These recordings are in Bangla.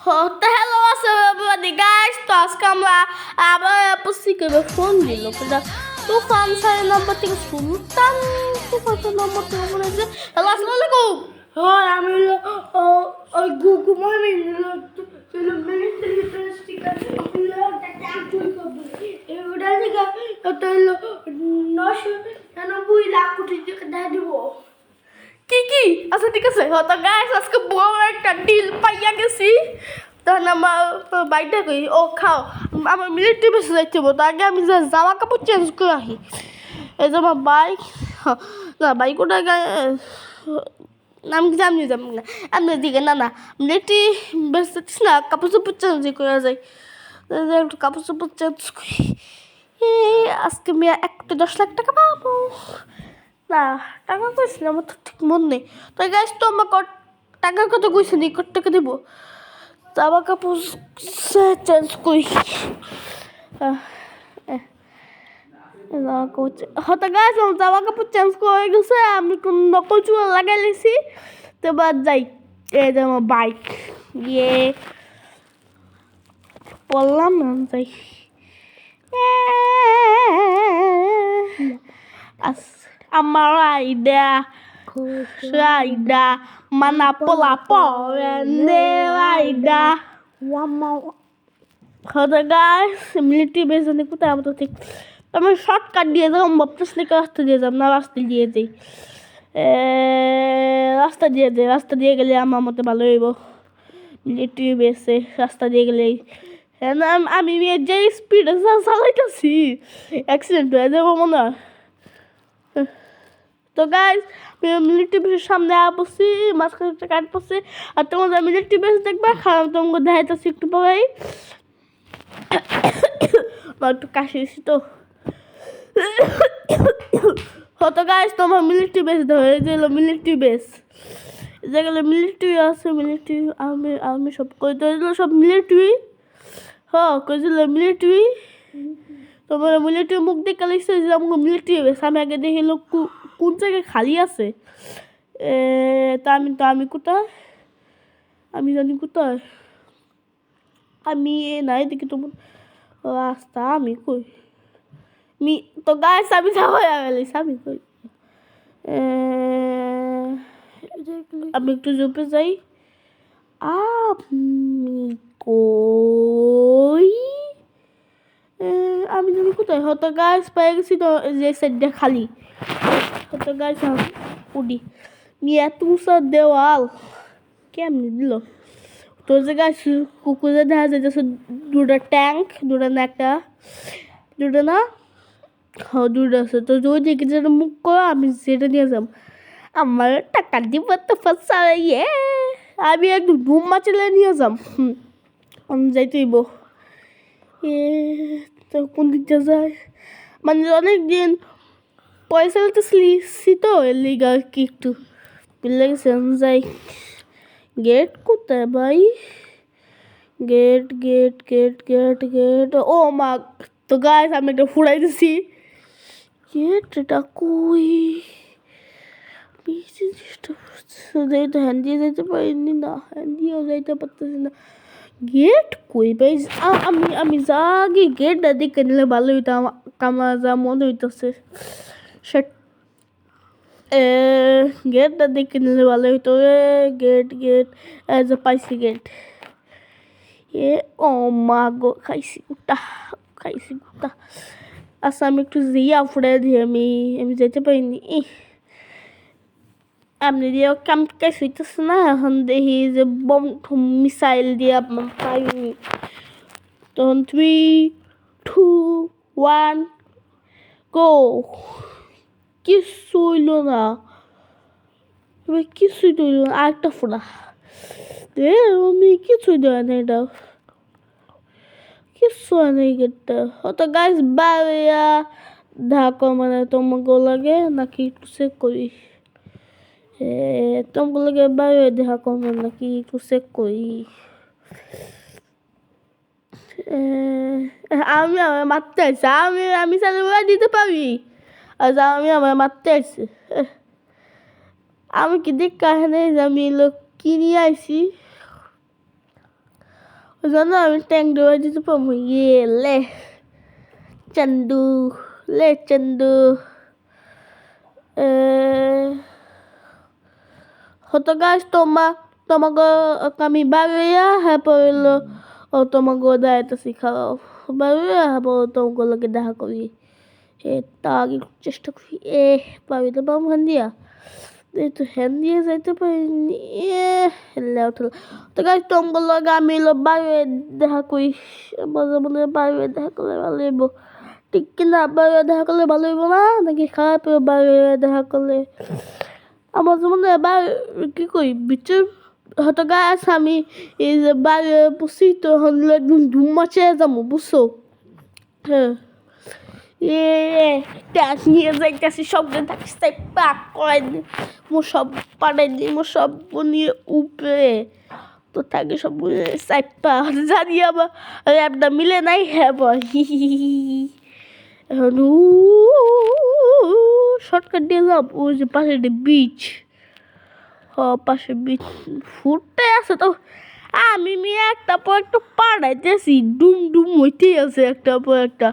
What the hell was everybody guys? তো আজকে আমরা আবার পুস্তিকে ফোন দিল তুফান স্যার নম্বর থেকে সুলতান তুফান নম্বর থেকে বলেছে হ্যালো আসসালামু আলাইকুম। হ্যাঁ আমি ওই গুগু মামি মিলিটারি প্রেসটিকা এগুলা দিকে তো হলো 990 লাখ কোটি টাকা দিয়ে দিব। কি আচ্ছা ঠিক আছে তো গাইস আজকে বড় একটা ডিল পাইয়া গেছি। তখন আমার বাইকটা কই ও খাও আমার মিলিটারি বেসে যাইতে তো আগে আমি জামা কাপড় চেঞ্জ করে আসি। এই যে আমার বাইক না বাইক ওটা আমি জানি না আমি দিকে না মিলিটারি বেসেছিস না কাপড় চাপড় চেঞ্জ করা যায় একটু কাপড় চাপড় চেঞ্জ করি। আজকে আমি একটা 10 লাখ টাকা পাবো না টাকা কইছি না আমার তো ঠিক মন নেই। তো গাইস তো আমাকে টাকার কথা কইছি নি কত টাকা দেবো জামা কাপড় চেঞ্জ করি হয়তো গাছ জামা কাপড় চেঞ্জ করে গেছে আমি কোন নকল চুয়া লাগাই লেছি তো বাদ যাই এই যে আমার বাইক গিয়ে বললাম না যাই আমার idea Raida, mana pola porende Raida. Hada guys, military base ni কোথায় আমরা তো ঠিক আমি শর্টকাট দিয়ে যাবো ভাবতেছি না রাস্তা দিয়ে যাব না রাস্তা দিয়ে যাই রাস্তা দিয়ে গেলে আমার মতে ভালো হইব মিলিটারি বেসে রাস্তা দিয়ে গেলে আমি যে স্পিডে চালাইতেছি অ্যাক্সিডেন্ট হয়ে যাবো মনে হয়। তো গাইজ মিলিটারি বেসের সামনে বসছি মাঝখানে একটা কাট পড়ছে আর তোমাদের মিলিটারি বেস দেখবা খারাপ তোমাকে দেখাইতেছি একটু পরেই একটু কাশি দিছি তো হতো গাইজ তোমার মিলিটারি বেস ধরে দিল মিলিটারি বেস যেগুলো মিলিটারি আছে মিলিটারি আর্মি সব করে দিল সব মিলিটারি কইছিল মিলিটারি তোমার মিলিটারি মুখ দেখে লিখছে যে আমাকে মিলিটারি বেস আমি আগে দেখি লোক কোন জায়গায় খালি আছে আমি কোথায় আমি জানি কোথায় আমি নাই দেখি তোমার রাস্তা আমি কই তো গাছ আমি যাবো আমি কই আমি একটু জুপে যাই আমি কই আমি জানি কোথায় হয়তো গাছ পেয়ে গেছি তো যে সাইডটা খালি হয়তো গাছ উডি এত উঁচা দেওয়াল কেমনি দিল তোর যে গাছ কুকুরে দেখা যায় দুটা ট্যাঙ্ক দুটা না একটা দুটা না দুটো আছে তো ওই দিকে যেটা মুখ করো আমি সেটা নিয়ে যাব আমার টাকা দিব তো ফসা আমি একটু ঘুম মাচলে নিয়ে যাম আমি যাইতেইব তো কোন দিকটা যায় মানে অনেক দিন পয়সা দিতেছি তো এর লিগা আর কি একটু লেগেছে যাই গেট কোথায় ভাই গেট ও মা তো গাছ আমি একটা ফুড়াই দিছি গেটটা কই তো হ্যান্ড দিয়ে যেতে পারিনি না হ্যান্ড দিয়েও যাইতে পারতেছি না গেট কই ভাই আমি যা আগে গেটটা দেখে নিলে ভালো হইতাম কামা যা মনে হইতেছে সেট গেটটা দেখে নিলে ভালো হইতো গেট পাইছি গেট ও মা গো খাইছি গুটা আচ্ছা আমি একটু জিয়া ফুড়ে দিই আমি যেতে পারিনি এমনি দিয়ে কাম কাজ হইতেছে না এখন দেখি যে বম মিসাইল দিয়ে পাইনি তখন 3, 2, 1 গো কিছু হইল না কিছুই তো হইল না আরেকটা ফোড়া আমি কিছুই দেয় না এটা কিছু হয় না এই গেটটা অত গাছ বাড়িয়া ঢাকা মানে তোমাকে লাগে নাকি একটু চেক করি তোমাকে লাগে বাড়িয়া ঢাকা মানে নাকি একটু চেক করি আমি আমার মারতে আসছি আমি স্যার দিতে পারি আচ্ছা আমি আমার মারতে আসছি আমি কি দেখ কাহিনী আমি লোক কিনে আইছি জানো আমি ট্যাঙ্ক দেওয়া দিতে পারবো ইয়ে চন্দু চন্দু হতো গাছ তোমাকে আমি বাড়িয়া হ্যাঁ পড়লো ও তোমাকে দায়িত্ব শিখাও বাড়িয়া হ্যাঁ পড়ো তোমাকে লোকে দেখা করি তা আগে চেষ্টা করি বাড়িতে পাবো হ্যান দিয়া এই তো হ্যান দিয়ে যাইতে পারিনি হেলে উঠলো তো গাছ তোমাকে লোক আমি বাইরে দেখা করি মাঝে মাঝে বাইরে দেখা করলে ভালো হইব ঠিক কিনা বাইরে দেখা করলে ভালো হইব না নাকি খারাপ বাইরে দেখা করলে আমার যেমন এবার কি করি বিচুর হয়তো গাছ আমি এই যে বাইরে বসি তো হলে একদম ধুম মাছে যাবো বুঝছো হ্যাঁ ট্যাস নিয়ে যাইতেছি সবকে থাকিস তাই পাক করাই দি মো সব পাড়াই দি মো সব নিয়ে উপরে তো থাকে সব সাইপা জানি আবার র্যাপটা মিলে নাই হ্যাঁ বল এখন শর্টকাট দিয়ে যাব ওই যে পাশে বিচ পাশে বিচ ফুটতে আছে তো আমি মেয়ে একটা পর একটা পাড়াইতেছি ডুম ডুম হইতেই আছে একটা পর একটা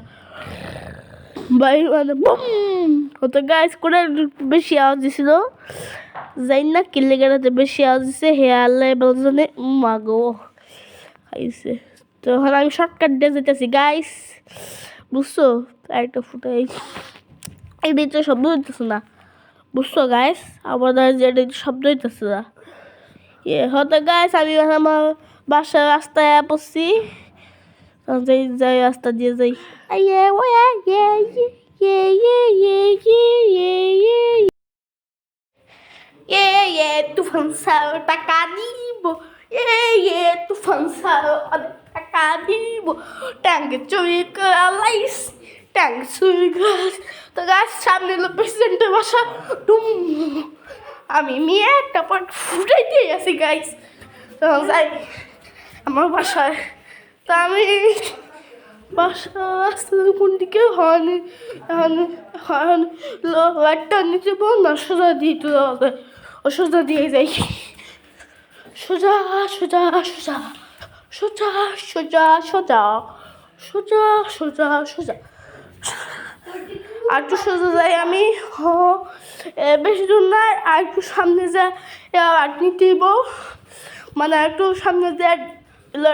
বাইরে মানে বুম হতো গাছ করে বেশি আওয়াজ দিছিল যাই না কিলে গেড়াতে বেশি আওয়াজ দিছে হেয়ালে বলজনে মাগো খাইছে তো এখন আমি শর্টকাট দিয়ে যেতেছি গাইস বুঝছো একটা ফুটাই এই দিতে শব্দ হইতেছে না বুঝছো গাইস আমাদের যেটা শব্দ হইতেছে না হয়তো গাইস আমি আমার বাসার রাস্তায় পড়ছি যাই রাস্তা দিয়ে যাই তুফান স্যার টাকা দিব তুফান স্যার টাকা দিব ট্যাঙ্কে চুরি করালাইস ট্যাঙ্ক চুরি করালাইস তো গাছ সামনে লোক প্রেসিডেন্টের বাসা টুম আমি মেয়ে একটা পট ফুটাইতে আছি গাইস তো যাই আমার বাসায় তা আমি বাসা রাস্তার কোন দিকে হন লাইটটা নিতে পারো না সোজা দিয়ে তুলে হবে ও সোজা দিয়ে যাই সোজা সোজা সোজা সোজা সোজা সোজা সোজা সোজা সোজা আর একটু সোজা যাই আমি বেশি দূর না আর একটু সামনে যাই আর নিতে দিব মানে একটু সামনে যাই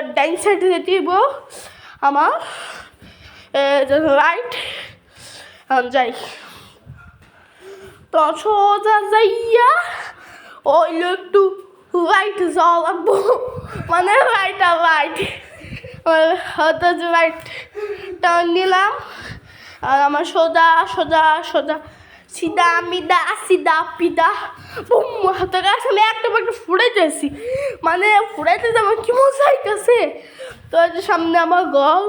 ডাইন সাইডে যেতে দিব আমার রাইট যাই তো সোজা যাইয়া ওই একটু রাইট যাওয়া লাগবো মানে রাইট আর রাইট হয়তো যে রাইট টার্ন নিলাম আর আমার সোজা সোজা সোজা সিধা মিদা সিধা পিদা বুম হাতে গাছ আমি একটা ফুড়াইতেছি মানে ফুড়াইতে আমার কি মজা হইতেছে তো সামনে আমার ঘর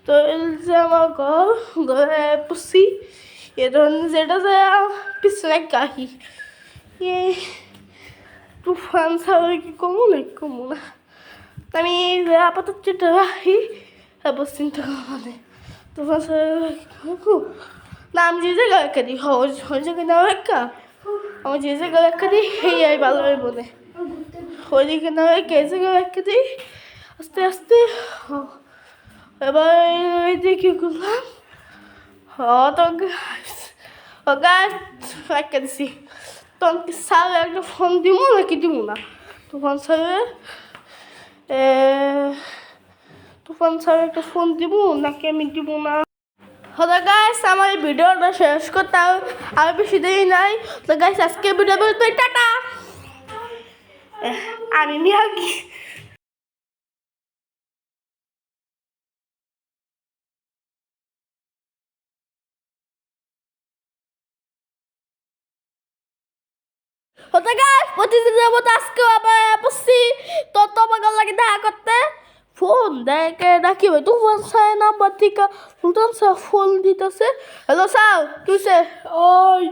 তো যে আমার ঘরে পুষি এ ধরনের যেটা যে পিছনে কাহি তুফান সাথে কি কমু না আমি আপাতত যেটা রাখি তারপর চিন্তা মানে তুফান সাথে না আমি যে জায়গায় একটা দিই ওই জায়গায় নাও একটা আমার যে জায়গায় একটা দিই এই ভালো হইব না ওইদিকে নাও একটা এই জায়গায় একটা দিই আস্তে আস্তে এবার এই কি করলাম তো গাছ একটা দিছি তখন কি স্যার একটা ফোন দিব নাকি দিব না তুফান স্যার একটা ফোন দিব নাকি আমি দিব না হলো গাইস আমার এই ভিডিওটা শেষ করতে আর বেশি দেরি নাই তো গাইস আজকে ভিডিও বলতে টাটা আমি মিয়াগি হতে গাইস প্রতিদিনের মতো আজকেও আবার বসছি তো তোমাকে লাগে দেখা করতে ফোন দেখে নাকি ভাই তুফান স্যার নাম্বার থেকে সুলতান স্যার ফোন দিতেছে হ্যালো স্যার তুই ওই